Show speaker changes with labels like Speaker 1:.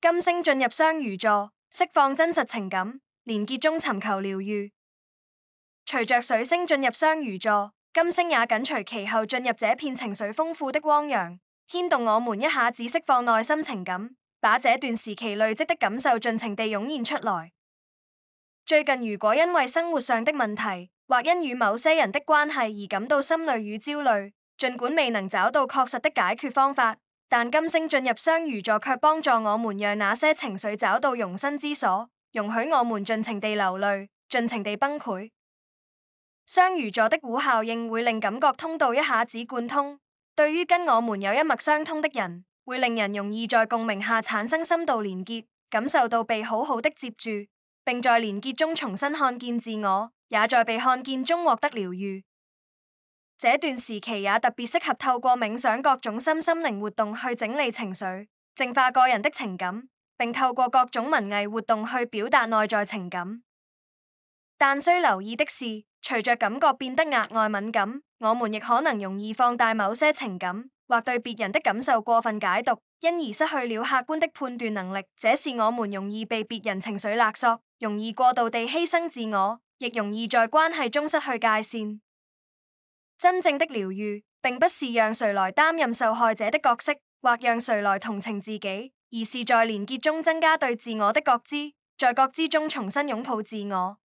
Speaker 1: 金星進入雙魚座，釋放真實情感，連結中尋求療癒。隨着水星進入雙魚座，金星也緊隨其後進入這片情緒豐富的汪洋，牽動我們一下子釋放內心情感，把這段時期累積的感受盡情地湧現出來。最近如果因為生活上的問題，或因與某些人的關係而感到心累與焦慮，儘管未能找到確實的解決方法，但金星進入雙魚座卻幫助我們讓那些情緒找到容身之所，容許我們盡情地流淚，盡情地崩潰。雙魚座的鼓效應會令感覺通道一下子貫通，對於跟我們有一脈相通的人，會令人容易在共鳴下產生深度連結，感受到被好好的接住，並在連結中重新看見自我，也在被看見中獲得療癒。這段時期也特別適合透過冥想各種身心靈活動去整理情緒，淨化個人的情感，並透過各種文藝活動去表達內在情感。但需留意的是，隨着感覺變得額外敏感，我們亦可能容易放大某些情感，或對別人的感受過分解讀，因而失去了客觀的判斷能力。這是我們容易被別人情緒勒索，容易過度地犧牲自我，亦容易在關係中失去界線。真正的療癒，並不是讓誰來擔任受害者的角色，或讓誰來同情自己，而是在連結中增加對自我的覺知，在覺知中重新擁抱自我。